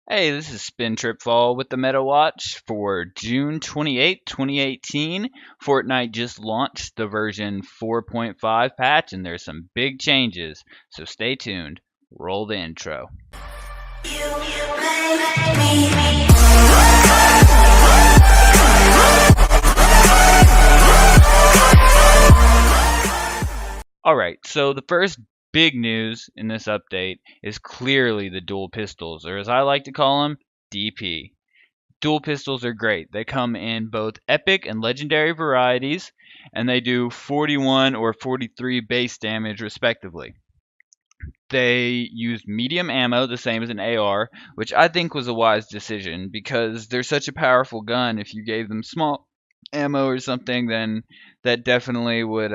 Hey, this is SpinTripFall with the Meta Watch for June 28, 2018. Fortnite just launched the version 4.5 patch and there's some big changes, so stay tuned. Roll the intro. Alright, so the first big news in this update is clearly the dual pistols, or as I like to call them, DP. Dual pistols are great. They come in both epic and legendary varieties, and they do 41 or 43 base damage respectively. They use medium ammo, the same as an AR, which I think was a wise decision because they're such a powerful gun. If you gave them small ammo or something, then that definitely would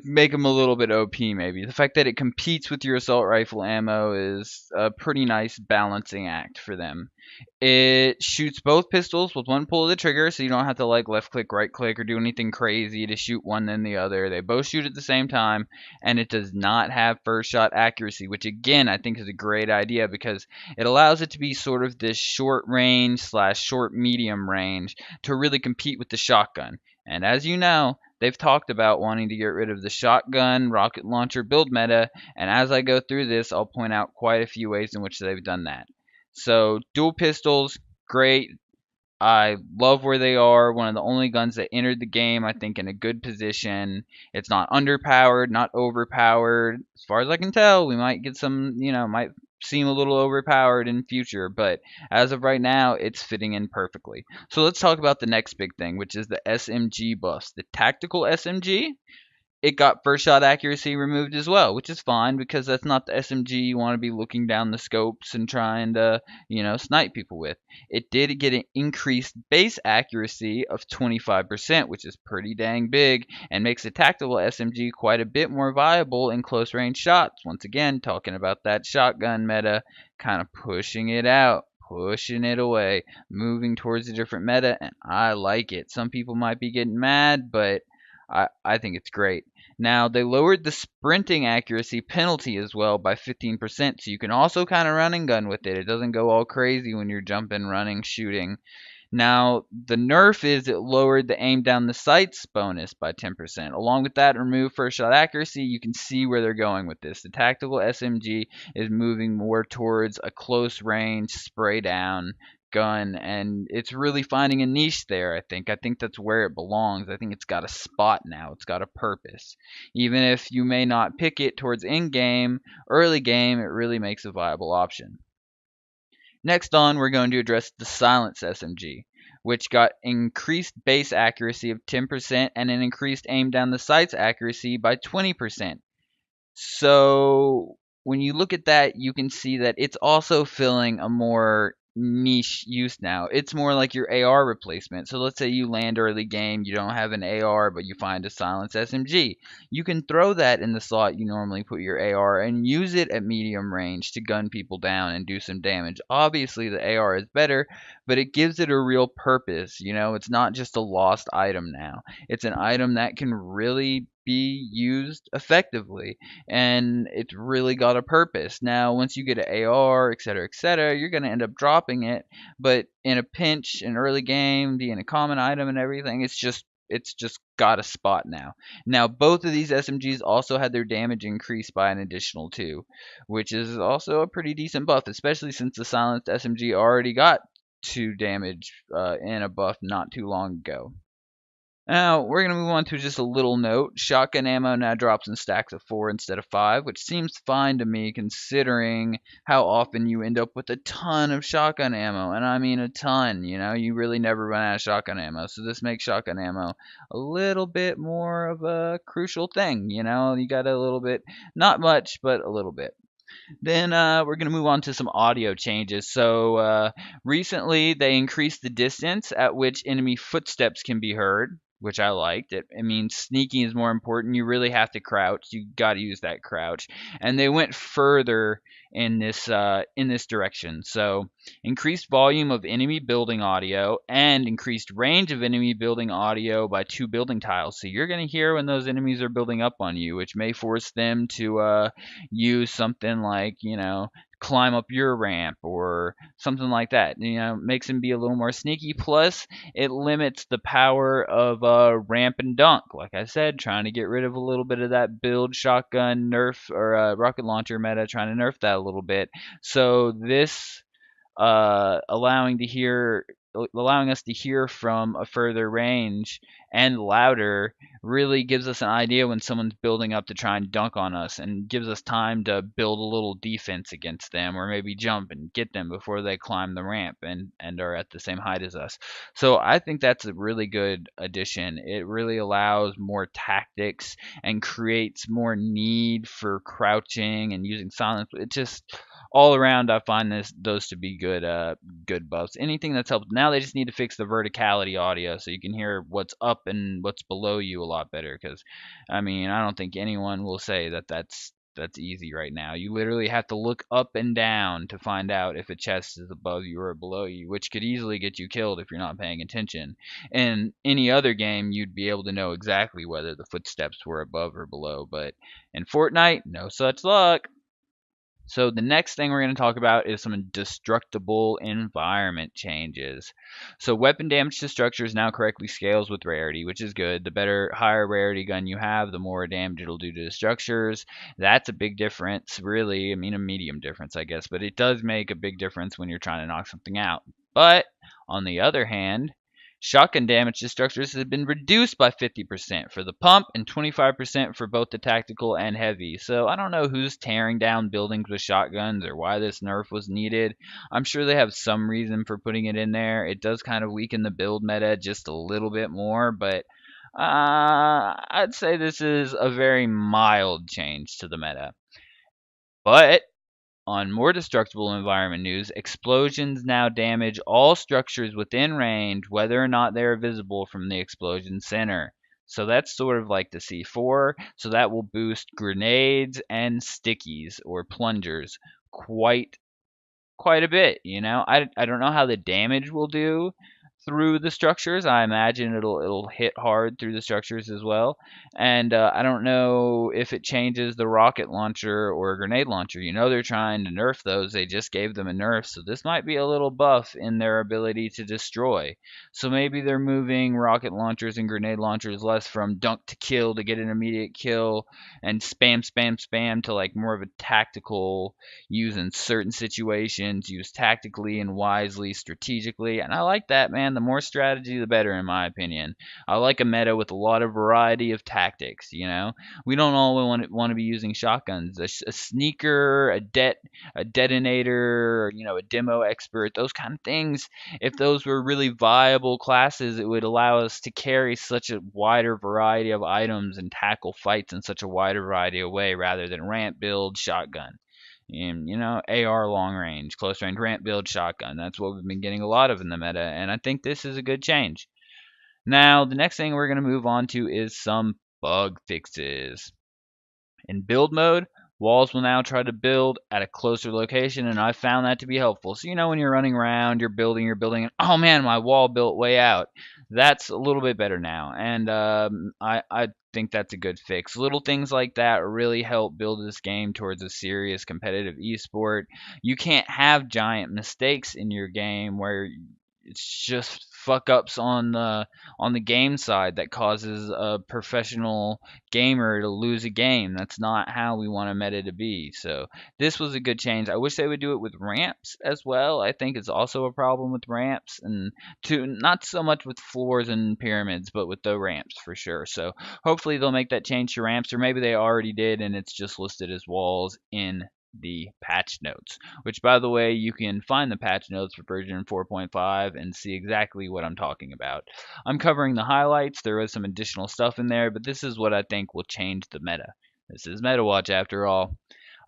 make them a little bit OP maybe. The fact that it competes with your assault rifle ammo is a pretty nice balancing act for them. It shoots both pistols with one pull of the trigger, so you don't have to like left click, right click, or do anything crazy to shoot one then the other. They both shoot at the same time, and it does not have first shot accuracy, which again I think is a great idea because it allows it to be sort of this short range slash short medium range to really compete with the shotgun. And as you know, they've talked about wanting to get rid of the shotgun rocket launcher build meta, and as I go through this, I'll point out quite a few ways in which they've done that. So dual pistols, great. I love where they are. One of the only guns that entered the game, I think, in a good position. It's not underpowered, not overpowered. As far as I can tell, we might get some, might seem a little overpowered in future, but as of right now, it's fitting in perfectly. So let's talk about the next big thing, which is the SMG buffs. The tactical SMG, it got first shot accuracy removed as well, which is fine because that's not the SMG you want to be looking down the scopes and trying to, snipe people with. It did get an increased base accuracy of 25%, which is pretty dang big and makes the tactical SMG quite a bit more viable in close range shots. Once again, talking about that shotgun meta, kind of pushing it out. Pushing it away, moving towards a different meta, and I like it. Some people might be getting mad, but I think it's great. Now, they lowered the sprinting accuracy penalty as well by 15%, so you can also kind of run and gun with it. It doesn't go all crazy when you're jumping, running, shooting. Now, the nerf is it lowered the aim down the sights bonus by 10%. Along with that, remove first shot accuracy. You can see where they're going with this. The tactical SMG is moving more towards a close range spray down gun, and it's really finding a niche there. I think that's where it belongs. I think it's got a spot now. It's got a purpose. Even if you may not pick it towards in game, early game, it really makes a viable option. Next on, we're going to address the Silence SMG, which got increased base accuracy of 10% and an increased aim down the sights accuracy by 20%. So when you look at that, you can see that it's also filling a more niche use now. It's more like your AR replacement. So let's say you land early game, you don't have an AR, but you find a Silence SMG. You can throw that in the slot you normally put your AR and use it at medium range to gun people down and do some damage. Obviously, the AR is better, but it gives it a real purpose. It's not just a lost item now. It's an item that can really be used effectively, and it's really got a purpose. Now, once you get an AR, etc., you're going to end up dropping it, but in a pinch, in early game, being a common item and everything, it's just got a spot now. Now, both of these SMGs also had their damage increased by an additional 2, which is also a pretty decent buff, especially since the silenced SMG already got 2 damage in a buff not too long ago. Now, we're going to move on to just a little note. Shotgun ammo now drops in stacks of 4 instead of 5, which seems fine to me considering how often you end up with a ton of shotgun ammo. And I mean a ton, you really never run out of shotgun ammo. So this makes shotgun ammo a little bit more of a crucial thing, You got a little bit, not much, but a little bit. Then we're going to move on to some audio changes. So recently they increased the distance at which enemy footsteps can be heard, which I liked. It means sneaking is more important. You really have to crouch. You got to use that crouch. And they went further in this direction. So increased volume of enemy building audio and increased range of enemy building audio by 2 building tiles. So you're going to hear when those enemies are building up on you, which may force them to use something like, climb up your ramp or something like that. Makes him be a little more sneaky. Plus, it limits the power of ramp and dunk. Like I said, trying to get rid of a little bit of that build shotgun nerf or rocket launcher meta, trying to nerf that a little bit. So this allowing us to hear from a further range and louder really gives us an idea when someone's building up to try and dunk on us, and gives us time to build a little defense against them, or maybe jump and get them before they climb the ramp and are at the same height as us. So I think that's a really good addition. It really allows more tactics and creates more need for crouching and using silence. It just all around, I find those to be good buffs. Anything that's helped. Now they just need to fix the verticality audio so you can hear what's up and what's below you a lot better. Because, I mean, I don't think anyone will say that that's easy right now. You literally have to look up and down to find out if a chest is above you or below you, which could easily get you killed if you're not paying attention. In any other game, you'd be able to know exactly whether the footsteps were above or below, but in Fortnite, no such luck. So the next thing we're going to talk about is some destructible environment changes. So weapon damage to structures now correctly scales with rarity, which is good. The higher rarity gun you have, the more damage it'll do to the structures. That's a big difference, really. I mean, a medium difference, I guess, but it does make a big difference when you're trying to knock something out. But on the other hand, shotgun damage to structures has been reduced by 50% for the pump and 25% for both the tactical and heavy. So I don't know who's tearing down buildings with shotguns or why this nerf was needed. I'm sure they have some reason for putting it in there. It does kind of weaken the build meta just a little bit more, but I'd say this is a very mild change to the meta. But on more destructible environment news, explosions now damage all structures within range, whether or not they are visible from the explosion center. So that's sort of like the C4. So that will boost grenades and stickies or plungers quite a bit. I don't know how the damage will do through the structures. I imagine it'll hit hard through the structures as well. And I don't know if it changes the rocket launcher or grenade launcher. They're trying to nerf those. They just gave them a nerf, so this might be a little buff in their ability to destroy. So maybe they're moving rocket launchers and grenade launchers less from dunk to kill to get an immediate kill, and spam to like more of a tactical use in certain situations, use tactically and wisely, strategically. And I like that, man. The more strategy, the better, in my opinion. I like a meta with a lot of variety of tactics. We don't all want to be using shotguns. A sneaker, a detonator, a demo expert, those kind of things. If those were really viable classes, it would allow us to carry such a wider variety of items and tackle fights in such a wider variety of way rather than ramp build shotgun. And AR long range, close range ramp build shotgun. That's what we've been getting a lot of in the meta, and I think this is a good change. Now, the next thing we're going to move on to is some bug fixes. In build mode, walls will now try to build at a closer location, and I found that to be helpful. So, when you're running around, you're building, and oh man, my wall built way out. That's a little bit better now, and I think that's a good fix. Little things like that really help build this game towards a serious competitive esport. You can't have giant mistakes in your game where it's just fuck ups on the game side that causes a professional gamer to lose a game. That's not how we want a meta to be. So this was a good change. I wish they would do it with ramps as well. I think it's also a problem with ramps, and not so much with floors and pyramids, but with the ramps for sure. So hopefully they'll make that change to ramps, or maybe they already did and it's just listed as walls in the patch notes, which by the way, you can find the patch notes for version 4.5 and see exactly what I'm talking about. I'm covering the highlights. There is some additional stuff in there, but this is what I think will change the meta. This is Meta Watch after all.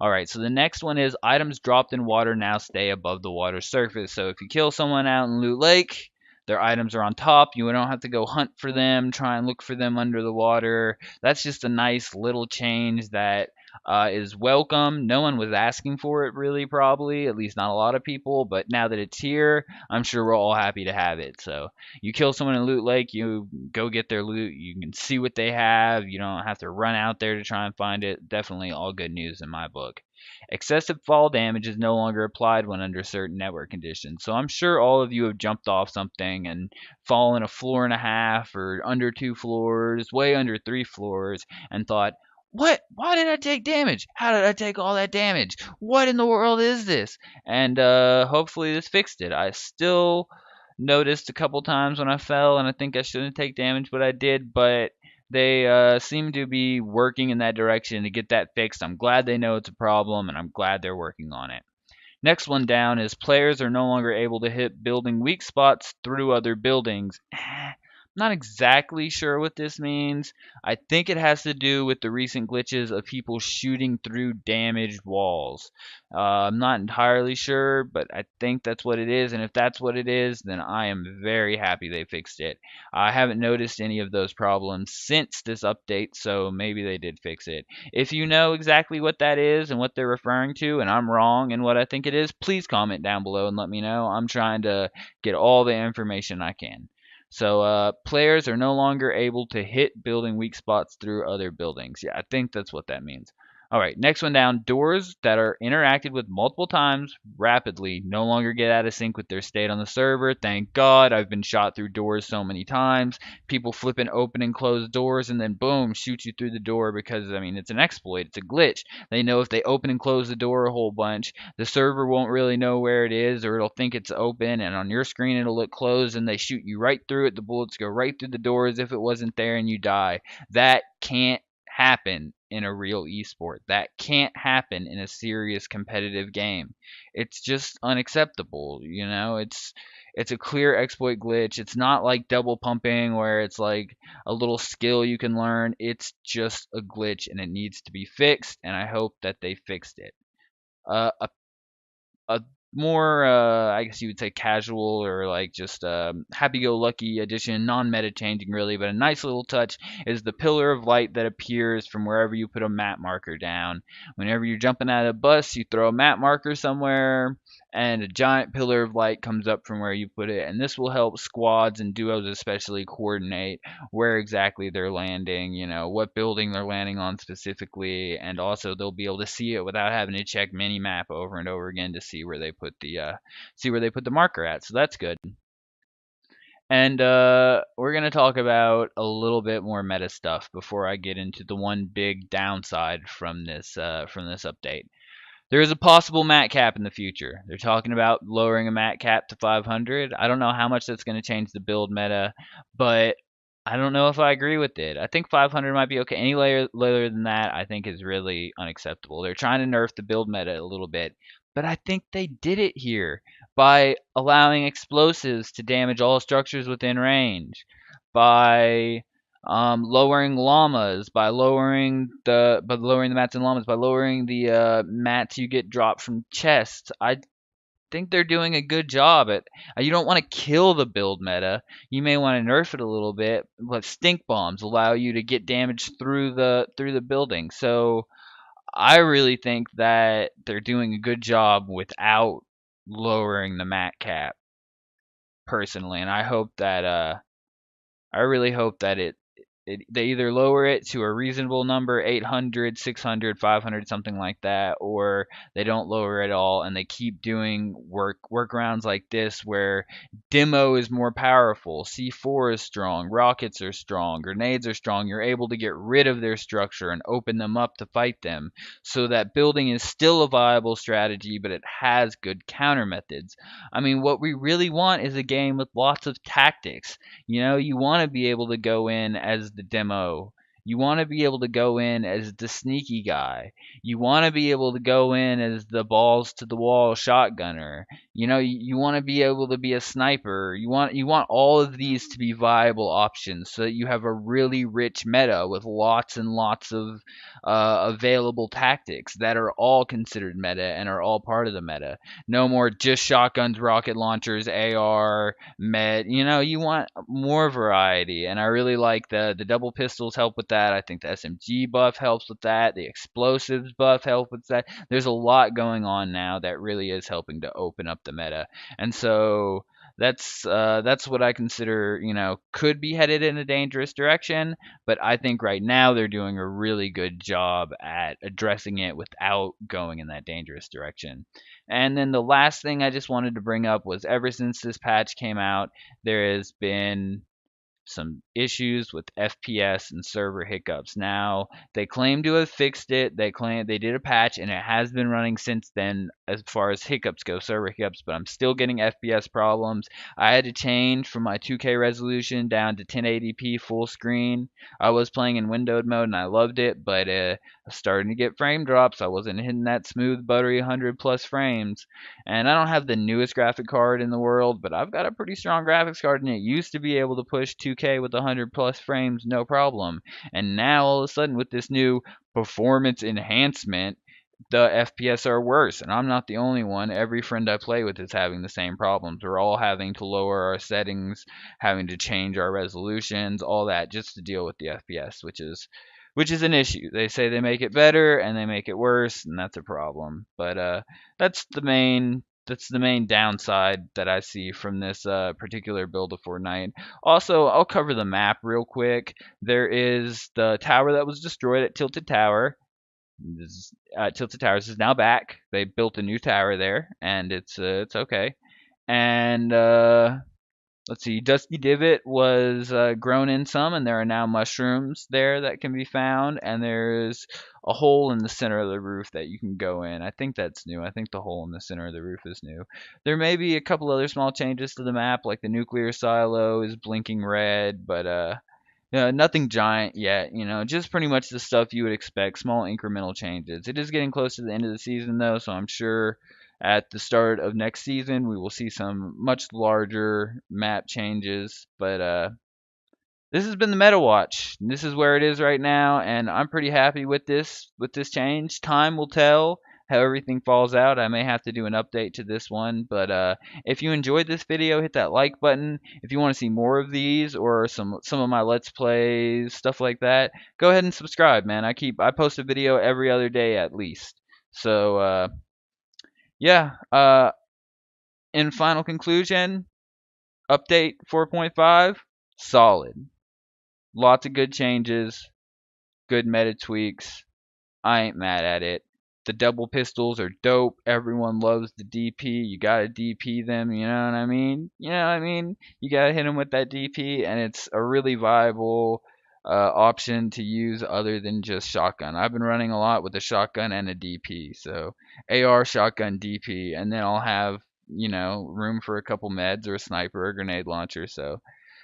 Alright, so the next one is items dropped in water now stay above the water surface. So if you kill someone out in Loot Lake, their items are on top. You don't have to go hunt for them, try and look for them under the water. That's just a nice little change that is welcome. No one was asking for it really, probably, at least not a lot of people. But now that it's here, I'm sure we're all happy to have it. So you kill someone in Loot Lake, you go get their loot. You can see what they have. You don't have to run out there to try and find it. Definitely all good news in my book. Excessive fall damage is no longer applied when under certain network conditions. So I'm sure all of you have jumped off something and fallen a floor and a half or under 2 floors, way under 3 floors, and thought, what? Why did I take damage? How did I take all that damage? What in the world is this? And hopefully this fixed it. I still noticed a couple times when I fell, and I think I shouldn't take damage, but I did. But they seem to be working in that direction to get that fixed. I'm glad they know it's a problem, and I'm glad they're working on it. Next one down is players are no longer able to hit building weak spots through other buildings. Not exactly sure what this means. I think it has to do with the recent glitches of people shooting through damaged walls. I'm not entirely sure, but I think that's what it is. And if that's what it is, then I am very happy they fixed it. I haven't noticed any of those problems since this update, so maybe they did fix it. If you know exactly what that is and what they're referring to, and I'm wrong in what I think it is, please comment down below and let me know. I'm trying to get all the information I can. So players are no longer able to hit building weak spots through other buildings. Yeah, I think that's what that means. All right, next one down. Doors that are interacted with multiple times rapidly no longer get out of sync with their state on the server. Thank God, I've been shot through doors so many times. People flipping open and close doors and then boom, shoot you through the door because, I mean, it's an exploit. It's a glitch. They know if they open and close the door a whole bunch, the server won't really know where it is, or it'll think it's open, and on your screen it'll look closed, and they shoot you right through it. The bullets go right through the door as if it wasn't there, and you die. That can't happen in a real esport. That can't happen in a serious competitive game. It's just unacceptable, you know? It's a clear exploit glitch. It's not like double pumping where it's like a little skill you can learn. It's just a glitch and it needs to be fixed, and I hope that they fixed it. A more, I guess you would say casual or like just happy-go-lucky addition, non-meta changing really, but a nice little touch is the pillar of light that appears from wherever you put a map marker down. Whenever you're jumping out of a bus, you throw a map marker somewhere, and a giant pillar of light comes up from where you put it, and this will help squads and duos especially coordinate where exactly they're landing, you know, what building they're landing on specifically, and also they'll be able to see it without having to check minimap over and over again to see where they put the marker at. So that's good. And we're gonna talk about a little bit more meta stuff before I get into the one big downside from this update. There is a possible mat cap in the future. They're talking about lowering a mat cap to 500. I don't know how much that's going to change the build meta, but I don't know if I agree with it. I think 500 might be okay. Any layer lower than that, I think is really unacceptable. They're trying to nerf the build meta a little bit, but I think they did it here by allowing explosives to damage all structures within range, by lowering llamas, by lowering the mats and llamas, by lowering the mats you get dropped from chests. I think they're doing a good job at. You don't want to kill the build meta. You may want to nerf it a little bit, but stink bombs allow you to get damage through the building. So I really think that they're doing a good job without lowering the mat cap personally, and I really hope that they either lower it to a reasonable number, 800, 600, 500, something like that, or they don't lower it at all and they keep doing workarounds like this where demo is more powerful, C4 is strong, rockets are strong, grenades are strong. You're able to get rid of their structure and open them up to fight them, so that building is still a viable strategy, but it has good counter methods. I mean, what we really want is a game with lots of tactics. You know, you want to be able to go in as the demo. You want to be able to go in as the sneaky guy. You want to be able to go in as the balls to the wall shotgunner. You know, you want to be able to be a sniper. You want all of these to be viable options so that you have a really rich meta with lots and lots of available tactics that are all considered meta and are all part of the meta. No more just shotguns, rocket launchers, AR, med. You know, you want more variety, and I really like the double pistols help with that. I think the SMG buff helps with that. The explosives buff help with that. There's a lot going on now that really is helping to open up the meta, and so That's what I consider, could be headed in a dangerous direction, but I think right now they're doing a really good job at addressing it without going in that dangerous direction. And then the last thing I just wanted to bring up was ever since this patch came out, there has been some issues with FPS and server hiccups. Now, they claim to have fixed it. They claim they did a patch and it has been running since then as far as hiccups go, server hiccups, but I'm still getting FPS problems. I had to change from my 2K resolution down to 1080p full screen. I was playing in windowed mode and I loved it, but I was starting to get frame drops. I wasn't hitting that smooth, buttery 100 plus frames. And I don't have the newest graphic card in the world, but I've got a pretty strong graphics card, and it used to be able to push 2K with 100 plus frames, no problem. And now all of a sudden, with this new performance enhancement, the FPS are worse, and I'm not the only one. Every friend I play with is having the same problems. We're all having to lower our settings, having to change our resolutions, all that just to deal with the FPS, which is an issue. They say they make it better and they make it worse, and that's a problem. But that's the main downside that I see from this particular build of Fortnite. Also, I'll cover the map real quick. There is the tower that was destroyed at Tilted Tower. Tilted Towers is now back. They built a new tower there, and it's okay. And let's see, Dusty Divot was grown in some, and there are now mushrooms there that can be found. And there's a hole in the center of the roof that you can go in. I think that's new. I think the hole in the center of the roof is new. There may be a couple other small changes to the map, like the nuclear silo is blinking red, but nothing giant yet. Just pretty much the stuff you would expect, small incremental changes. It is getting close to the end of the season, though, so I'm sure at the start of next season we will see some much larger map changes. But this has been the Meta Watch. This is where it is right now, and I'm pretty happy with this change. Time will tell how everything falls out. I may have to do an update to this one, but if you enjoyed this video, hit that like button. If you want to see more of these or some of my Let's Plays, stuff like that, go ahead and subscribe, man. I post a video every other day at least. So yeah. In final conclusion, update 4.5, solid. Lots of good changes, good meta tweaks. I ain't mad at it. The double pistols are dope. Everyone loves the DP. You gotta DP them. You know what I mean? You gotta hit them with that DP, and it's a really viable option to use other than just shotgun. I've been running a lot with a shotgun and a DP. So AR, shotgun, DP, and then I'll have room for a couple meds or a sniper or grenade launcher. So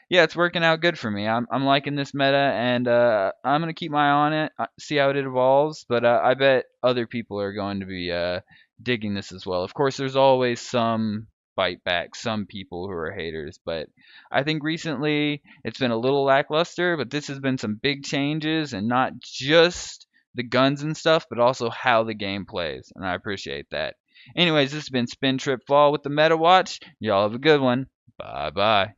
yeah, it's working out good for me. I'm liking this meta, and I'm gonna keep my eye on it, see how it evolves. But I bet other people are going to be digging this as well. Of course, there's always some bite back, some people who are haters. But I think recently it's been a little lackluster. But this has been some big changes, and not just the guns and stuff, but also how the game plays, and I appreciate that. Anyways, this has been SpinTripFall with the Meta Watch. Y'all have a good one. Bye bye.